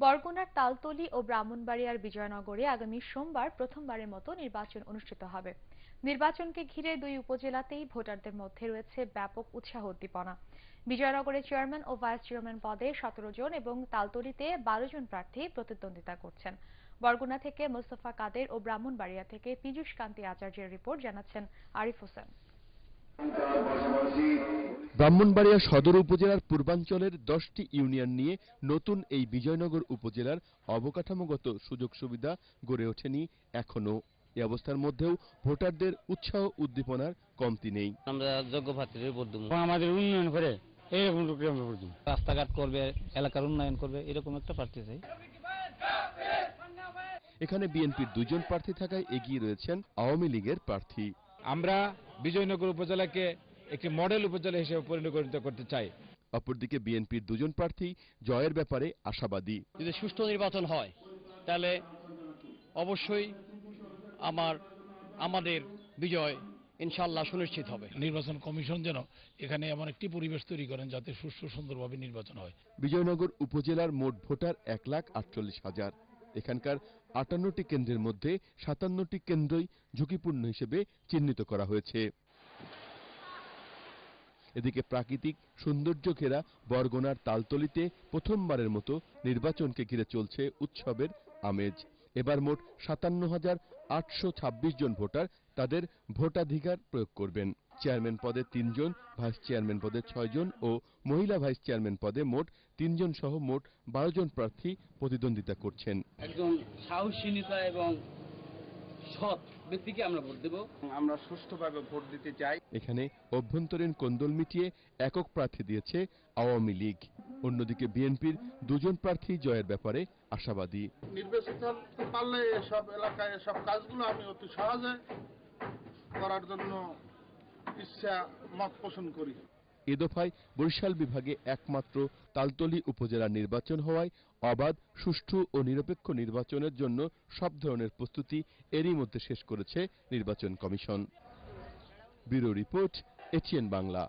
বরগুনার তালতলী ও ব্রাহ্মণবাড়িয়ার বিজয়নগরে আগামী সোমবার প্রথমবারের মতো নির্বাচন অনুষ্ঠিত হবে। নির্বাচনকে ঘিরে দুই উপজেলাতেই ভোটারদের মধ্যে রয়েছে ব্যাপক উৎসাহ উদ্দীপনা। বিজয়নগরে চেয়ারম্যান ও ভাইস চেয়ারম্যান পদে 17 জন এবং তালতলীতে 12 জন প্রার্থী প্রতিদ্বন্দ্বিতা করছেন। বরগুনা থেকে মোস্তফা কাদের ও ব্রাহ্মণবাড়িয়া থেকে পীযূষ কান্তি আচার্যের রিপোর্ট, জানাচ্ছেন আরিফ হোসেন। ব্রাহ্মণবাড়িয়া সদর উপজেলার পূর্বাঞ্চলের 10টি ইউনিয়ন নিয়ে নতুন এই বিজয়নগর উপজেলার অবকাঠামোগত সুযোগ সুবিধা গড়ে ওঠেনি এখনো। এ অবস্থার মধ্যেও ভোটারদের উৎসাহ উদ্দীপনার কমতি নেই। আমরা যোগ্য প্রার্থীদের ভোট দেব, আমাদের উন্নয়ন করে এরকম রাস্তাঘাট করবে, এলাকার উন্নয়ন করবে, এরকম একটা প্রার্থী চাই। এখানে বিএনপির 2 জন প্রার্থী থাকায় এগিয়ে রয়েছেন আওয়ামী লীগের প্রার্থী। আমরা বিজয়নগর উপজেলাকে একটি মডেল উপজেলা হিসেবে পরিণত করতে চাই। অপরদিকে বিএনপির 2 জন প্রার্থী জয়ের ব্যাপারে আশাবাদী। যদি সুষ্ঠু নির্বাচন হয় তাহলে অবশ্যই আমাদের বিজয় ইনশাআল্লাহ সুনিশ্চিত হবে। নির্বাচন কমিশন যেন এখানে এমন একটি পরিবেশ তৈরি করেন যাতে সুষ্ঠু সুন্দরভাবে নির্বাচন হয়। বিজয়নগর উপজেলার মোট ভোটার 1,48,000। এখানকার 58টি কেন্দ্রের মধ্যে 57টি কেন্দ্রই ঝুঁকিপূর্ণ হিসেবে চিহ্নিত করা হয়েছে। এদিকে প্রাকৃতিক সৌন্দর্য ঘেরা বরগুনার তালতলীতে প্রথমবারের মতো নির্বাচনকে ঘিরে চলছে উৎসবের আমেজ। এবার মোট 57,826 জন ভোটার তাদের ভোটাধিকার প্রয়োগ করবেন। চেয়ারম্যান পদে 3 জন, ভাইস চেয়ারম্যান পদে 6 জন ও মহিলা ভাইস চেয়ারম্যান পদে মোট 3 জন সহ মোট 12 জন প্রার্থী প্রতিদ্বন্দ্বিতা করছেন। একজন সাহসী নেতা এবং সৎ ব্যক্তিকে আমরা ভোট দেব। আমরা সুষ্ঠুভাবে ভোট দিতে চাই। এখানে অভ্যন্তরীণ কোন্দল মিটিয়ে একক প্রার্থী দিয়েছে আওয়ামী লীগ। অন্যদিকে বিএনপির 2 জন প্রার্থী জয়ের ব্যাপারে আশাবাদী। নির্বাচিত পারলে এসব এলাকায় এসব কাজগুলো আমি অতি সহজে করার জন্য ইচ্ছা মত পোষণ করি। এ দফায় বরিশাল বিভাগে একমাত্র তালতলী উপজেলার নির্বাচন হওয়ায় অবাধ, সুষ্ঠু ও নিরপেক্ষ নির্বাচনের জন্য সব ধরনের প্রস্তুতি এরই মধ্যে শেষ করেছে নির্বাচন commission. Bureau report, ATN Bangla.